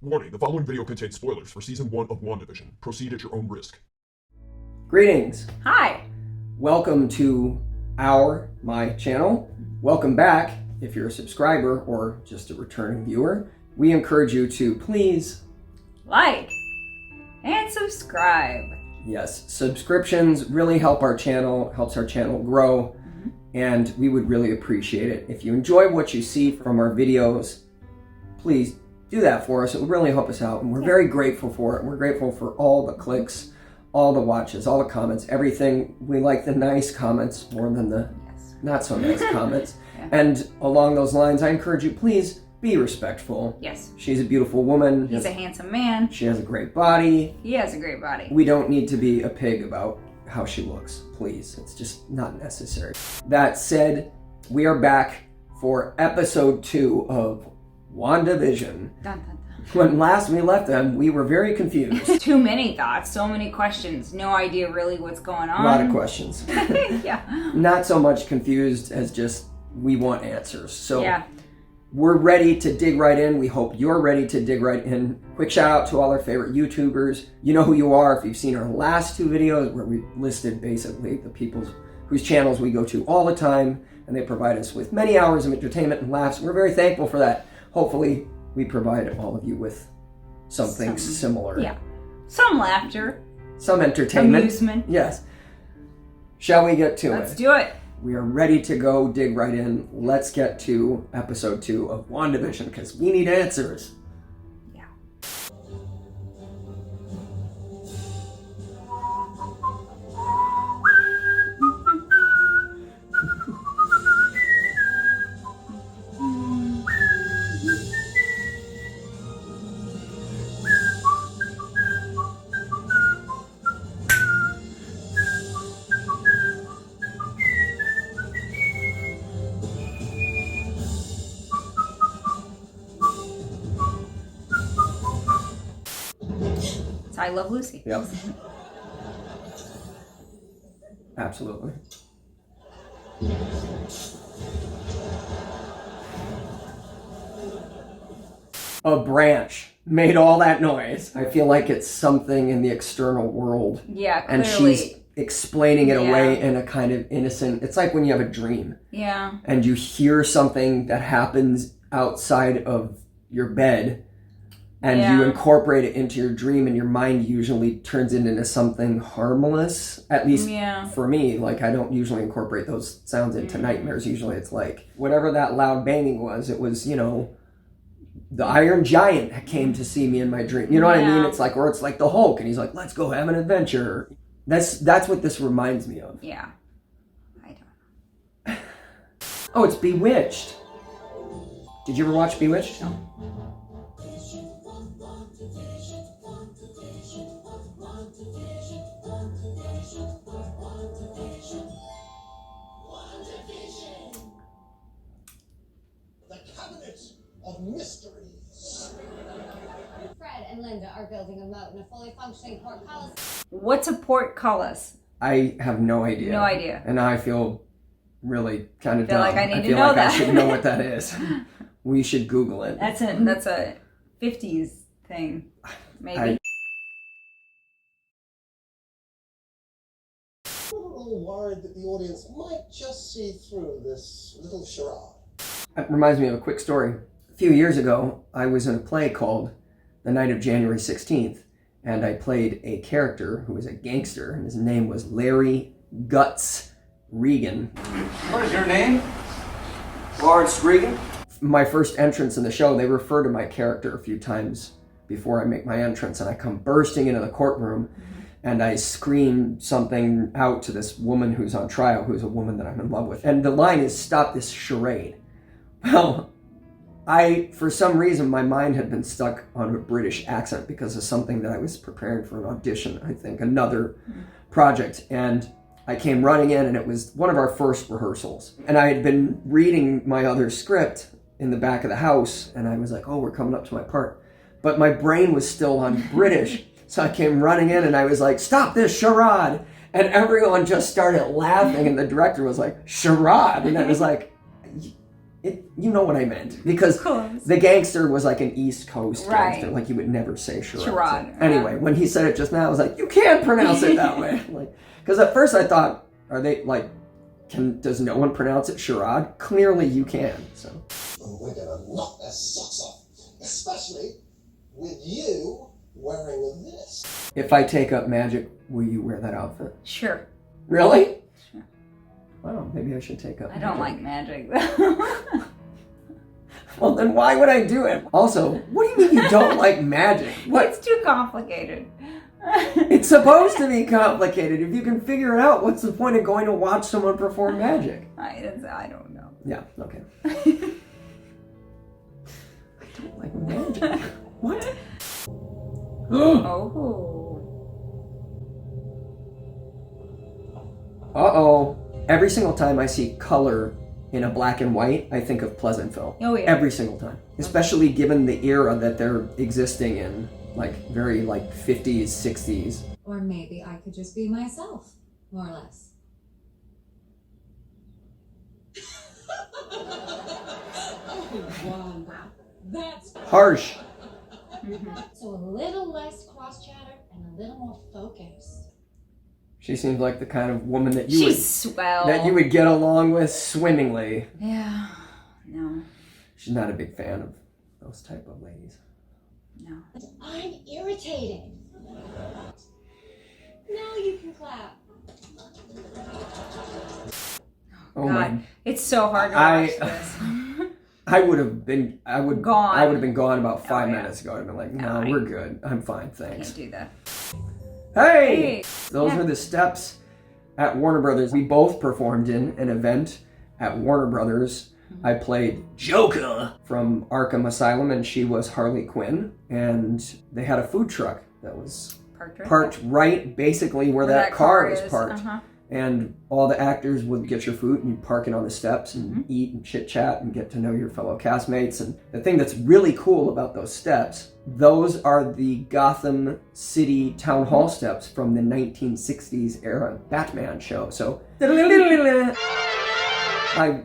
Warning, the following video contains spoilers for Season 1 of WandaVision. Proceed at your own risk. Greetings. Hi. Welcome to my channel. Welcome back if you're a subscriber or just a returning viewer. We encourage you to please Like and subscribe. Yes, subscriptions really help our channel, helps our channel grow, and we would really appreciate it. If you enjoy what you see from our videos, please do that for us. It would really help us out, and we're very grateful for it. We're grateful for all the clicks, all the watches, all the comments, everything. We like the nice comments more than the not so nice comments. Yeah. And along those lines, I encourage you, please be respectful. Yes. She's a beautiful woman. He's a handsome man. She has a great body. He has a great body. We don't need to be a pig about how she looks, please. It's just not necessary. That said, we are back for episode 2 of WandaVision. Dun, dun, dun. When last we left them, we were very confused. Too many thoughts, so many questions, no idea really what's going on. A lot of questions. Yeah. Not so much confused as just we want answers. So yeah. We're ready to dig right in. We hope you're ready to dig right in. Quick shout out to all our favorite YouTubers. You know who you are if you've seen our last 2 videos where we listed basically the people whose channels we go to all the time, and they provide us with many hours of entertainment and laughs. We're very thankful for that. Hopefully we provide all of you with something similar. Yeah. Some laughter. Some entertainment. Amusement. Yes. Shall we get to it? Let's do it. We are ready to go dig right in. Let's get to episode 2 of WandaVision because we need answers. Yeah. I Love Lucy. Yep. Absolutely. A branch made all that noise. I feel like it's something in the external world. Yeah, clearly. And she's explaining it away in a kind of innocent, it's like when you have a dream. Yeah. And you hear something that happens outside of your bed, and you incorporate it into your dream, and your mind usually turns it into something harmless. At least for me, like I don't usually incorporate those sounds into nightmares. Usually it's like whatever that loud banging was, it was, you know, the Iron Giant came to see me in my dream. You know what I mean? It's like, or it's like the Hulk, and he's like, let's go have an adventure. That's what this reminds me of. Yeah. I don't know. Oh, it's Bewitched. Did you ever watch Bewitched? No. Of mysteries. Fred and Linda are building a moat in a fully functioning portcullis. What's a portcullis? I have no idea. No idea. And I feel really kind of dumb. Like I need to feel know like that. I should know what that is. We should Google it. That's a 50s thing, maybe. I'm a little worried that the audience might just see through this little charade. It reminds me of a quick story. A few years ago, I was in a play called The Night of January 16th, and I played a character who was a gangster, and his name was Larry Guts Regan. What is your name? Lawrence Regan. My first entrance in the show, they refer to my character a few times before I make my entrance, and I come bursting into the courtroom, and I scream something out to this woman who's on trial, who's a woman that I'm in love with. And the line is, "Stop this charade." Well, for some reason, my mind had been stuck on a British accent because of something that I was preparing for an audition, I think, another project. And I came running in, and it was one of our first rehearsals. And I had been reading my other script in the back of the house, and I was like, oh, we're coming up to my part. But my brain was still on British. So I came running in, and I was like, stop this charade. And everyone just started laughing, and the director was like, charade? And I was like, You know what I meant. Because the gangster was like an East Coast gangster. Like, you would never say charade. Charade. So, anyway, when he said it just now, I was like, you can't pronounce it that way. Because at first I thought, are they, like, does no one pronounce it charade? Clearly you can, so. And we're gonna knock their socks off. Especially with you wearing this. If I take up magic, will you wear that outfit? Sure. Really? Sure. Wow, maybe I should take up I don't like magic, though. Well, then why would I do it? Also, what do you mean you don't like magic? What? It's too complicated. It's supposed to be complicated. If you can figure it out, what's the point of going to watch someone perform magic? I don't know. Yeah, okay. I don't like magic. What? Oh. Uh-oh. Every single time I see color in a black and white, I think of Pleasantville. Oh, yeah. Every single time. Especially given the era that they're existing in. Like, very, like, 50s, 60s. Or maybe I could just be myself, more or less. Wanda, that's Harsh. so a little less cross chatter and a little more focus. She seems like the kind of woman that She's swell. that you would get along with swimmingly. Yeah. No. She's not a big fan of those type of ladies. No. I'm irritating. Now you can clap. Oh God. my! It's so hard to watch this. I would have been Gone. I would have been gone about 5 yeah. minutes ago. I'd have been like, no, we're good. I'm fine, thanks. Can't do that. Hey! Those Yeah. were the steps at Warner Brothers. We both performed in an event at Warner Brothers. I played Joker from Arkham Asylum, and she was Harley Quinn. And they had a food truck that was parked right basically where that car is parked. And all the actors would get your food and you'd park it on the steps and eat and chit chat and get to know your fellow castmates. And the thing that's really cool about those steps, those are the Gotham City Town Hall steps from the 1960s era Batman show. So I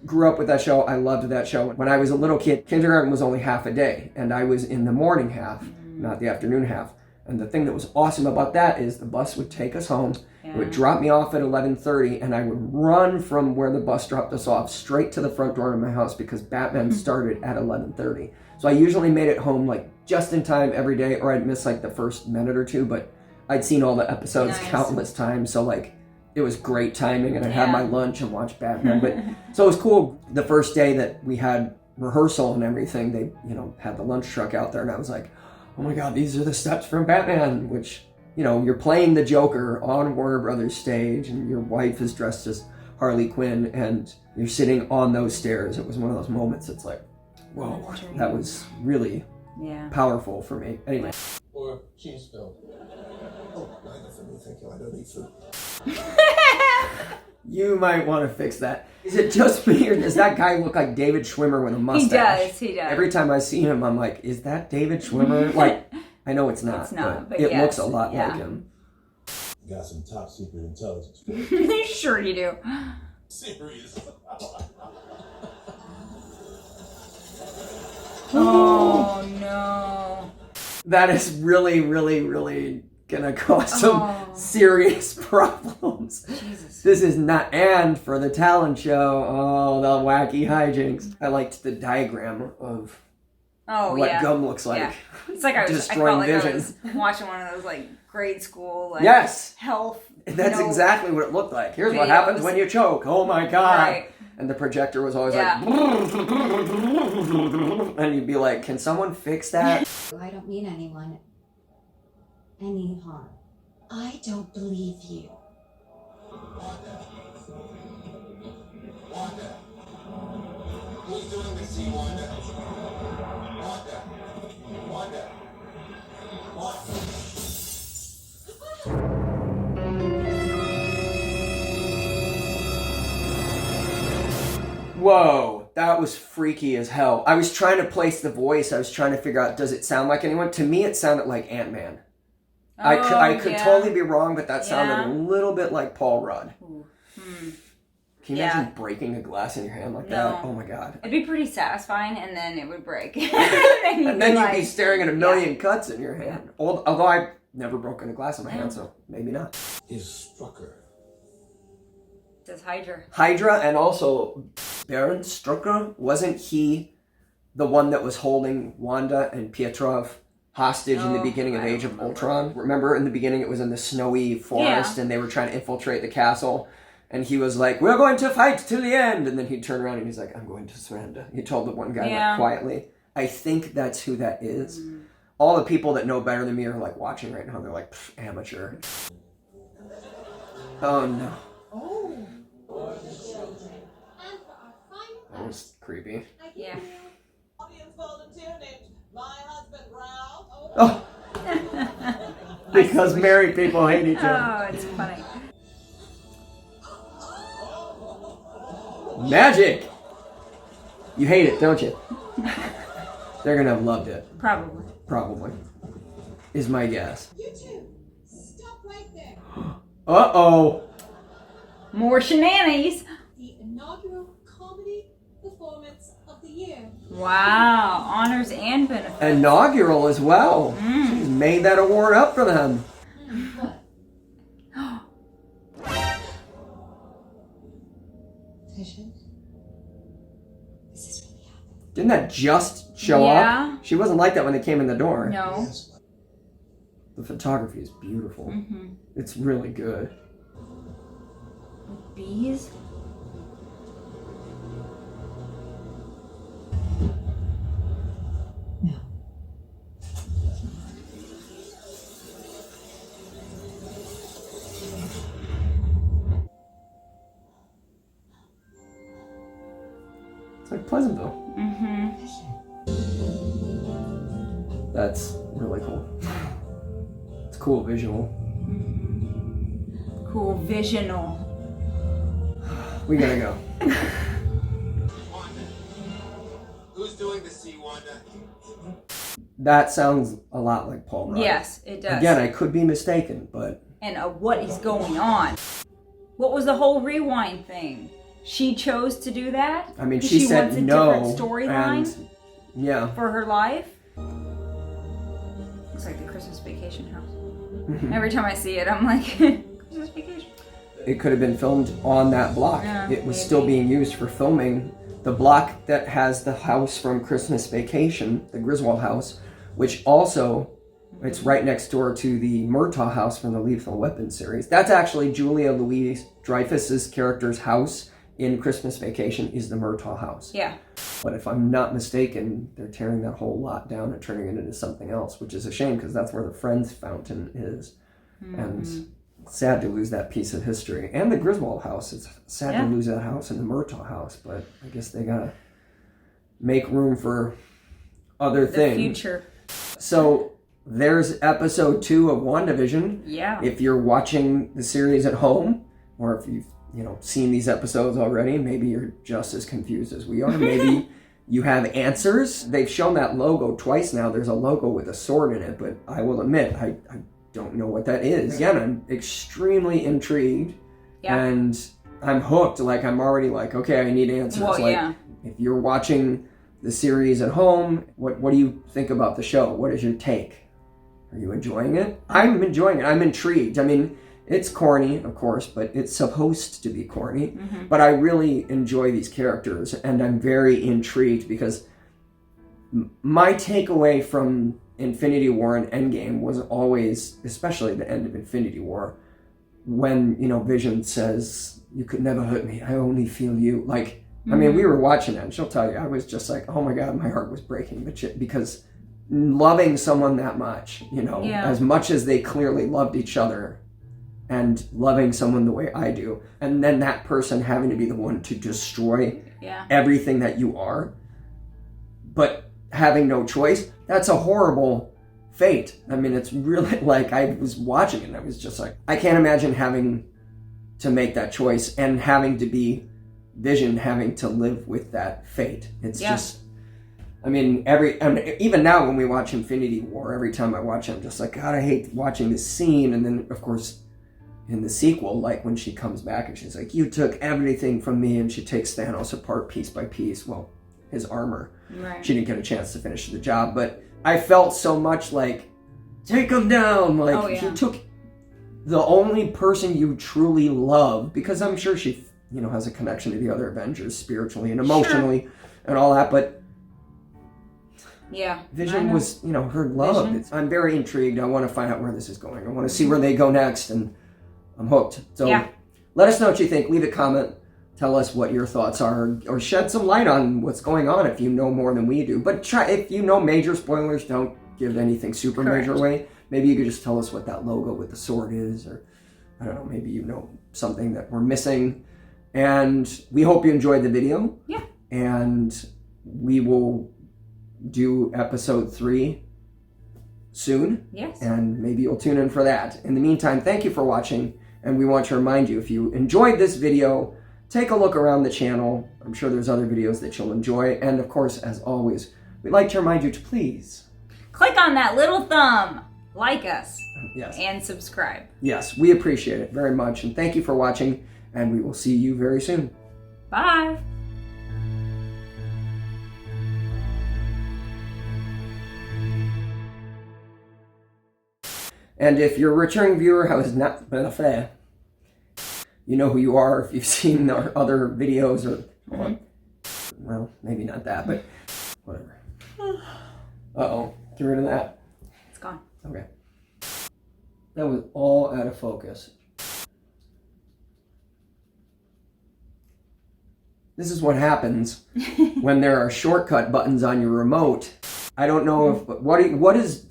grew up with that show. I loved that show. When I was a little kid, kindergarten was only half a day and I was in the morning half, not the afternoon half. And the thing that was awesome about that is the bus would take us home. It would drop me off at 11:30, and I would run from where the bus dropped us off straight to the front door of my house because Batman started at 11:30. So I usually made it home like just in time every day, or I'd miss like the first minute or two, but I'd seen all the episodes countless times, so like it was great timing, and I had my lunch and watched Batman. But so it was cool. The first day that we had rehearsal and everything, they had the lunch truck out there, and I was like, oh my God, these are the steps from Batman, which, you're playing the Joker on Warner Brothers stage and your wife is dressed as Harley Quinn and you're sitting on those stairs. It was one of those moments that's like, whoa, that was really powerful for me. Anyway. Or cheese filled. Oh, neither for me, thank you. I don't eat food. You might want to fix that. Is it just me or does that guy look like David Schwimmer with a mustache? He does. Every time I see him, I'm like, is that David Schwimmer? Like, I know it's not. But it looks a lot like him. Got some top secret intelligence. Sure you do. Serious. Oh no. That is really, really, really gonna cause some serious problems. Jesus. This is not, and for the talent show, the wacky hijinks. I liked the diagram of what gum looks like. Yeah. It's like I felt like I was watching one of those like grade school health. That's exactly what it looked like. Here's what happens when you choke. Oh my God. Right. And the projector was always like, and you'd be like, can someone fix that? I don't mean anyone any harm. I don't believe you. Wanda. Who's doing this to you, Wanda? Wanda. Wanda. Whoa, that was freaky as hell. I was trying to place the voice. I was trying to figure out, does it sound like anyone? To me, it sounded like Ant-Man. I could totally be wrong, but that sounded a little bit like Paul Rudd. Can you imagine breaking a glass in your hand like that? Oh my god. It'd be pretty satisfying, and then it would break. and then you'd be staring at a million cuts in your hand. Although I've never broken a glass in my hand, so maybe not. Is Strucker. Does Hydra. Hydra, and also Baron Strucker, wasn't he the one that was holding Wanda and Pietrov hostage in the beginning of Age of Ultron? Remember in the beginning it was in the snowy forest and they were trying to infiltrate the castle, and he was like, we're going to fight till the end, and then he'd turn around and he's like, I'm going to surrender. He told the one guy like, quietly. I think that's who that is. All the people that know better than me are like watching right now. They're like, amateur. Oh no. That was creepy. Yeah. Oh. Because married people hate each other. Oh, it's funny. Magic! You hate it, don't you? They're gonna have loved it. Probably. Probably. Is my guess. You two, stop right there. Uh-oh. More shenanigans. The inaugural comedy performance of the year. Wow. Honors and benefits. Inaugural as well. She's made that award up for them. What? Vision? Is this really happening? Didn't that just show up? She wasn't like that when they came in the door. No. The photography is beautiful. It's really good. Bees? No. It's like Pleasantville. That's really cool. It's cool visual. Cool visional. We gotta go. Wanda. Who's doing the sea, Wanda? That sounds a lot like Paul Rudd. Yes, it does. Again, I could be mistaken, but... And what is going on? What was the whole rewind thing? She chose to do that? I mean, she said wants a no. different storyline yeah. for her life? Looks like the Christmas Vacation house. Every time I see it, I'm like, Christmas Vacation. It could have been filmed on that block. Yeah, it was still being used for filming. The block that has the house from Christmas Vacation, the Griswold house, which also, it's right next door to the Murtaugh house from the Lethal Weapon series. That's actually Julia Louis-Dreyfus's character's house in Christmas Vacation is the Murtaugh house. Yeah. But if I'm not mistaken, they're tearing that whole lot down and turning it into something else, which is a shame because that's where the Friends fountain is. And sad to lose that piece of history. And the Griswold house. It's sad to lose that house and the Murtaugh house, but I guess they gotta make room for other things. The future. So there's episode 2 of WandaVision. Yeah. If you're watching the series at home, or if you've seen these episodes already, maybe you're just as confused as we are. Maybe you have answers. They've shown that logo twice now. There's a logo with a sword in it, but I will admit, I don't know what that is. Again, I'm extremely intrigued. Yeah. And I'm hooked. Like, I'm already like, okay, I need answers. Well, like, if you're watching the series at home, what do you think about the show? What is your take? Are you enjoying it? I'm enjoying it. I'm intrigued. I mean, it's corny, of course, but it's supposed to be corny. But I really enjoy these characters, and I'm very intrigued because my takeaway from Infinity War and Endgame was always, especially the end of Infinity War, when, Vision says, you could never hurt me, I only feel you. Like, I mean, we were watching it, and she'll tell you, I was just like, oh my God, my heart was breaking, because loving someone that much, as much as they clearly loved each other, and loving someone the way I do, and then that person having to be the one to destroy everything that you are, but having no choice, that's a horrible fate. I mean, it's really like, I was watching it and I was just like, I can't imagine having to make that choice and having to be Vision, having to live with that fate. It's just, I mean, even now when we watch Infinity War, every time I watch it, I'm just like, God, I hate watching this scene. And then, of course, in the sequel, like when she comes back and she's like, you took everything from me, and she takes Thanos apart piece by piece. Well, his armor. Right. She didn't get a chance to finish the job, but I felt so much like, take him down. Like, he took the only person you truly love, because I'm sure she, you know, has a connection to the other Avengers spiritually and emotionally and all that, but Vision was, you know, her love. I'm very intrigued. I want to find out where this is going. I want to see where they go next, and I'm hooked. So let us know what you think. Leave a comment. Tell us what your thoughts are, or shed some light on what's going on if you know more than we do. But if you know major spoilers, don't give anything super major away. Maybe you could just tell us what that logo with the sword is, or I don't know, maybe you know something that we're missing. And we hope you enjoyed the video. Yeah. And we will do episode 3 soon. Yes. And maybe you'll tune in for that. In the meantime, thank you for watching. And we want to remind you, if you enjoyed this video, take a look around the channel. I'm sure there's other videos that you'll enjoy. And of course, as always, we'd like to remind you to please click on that little thumb, like us, yes, and subscribe. Yes, we appreciate it very much. And thank you for watching. And we will see you very soon. Bye. And if you're a returning viewer who has not been a fan, you know who you are if you've seen our other videos, or well, maybe not that, but whatever. Uh-oh, get rid of that. It's gone. Okay. That was all out of focus. This is what happens when there are shortcut buttons on your remote. I don't know if, what is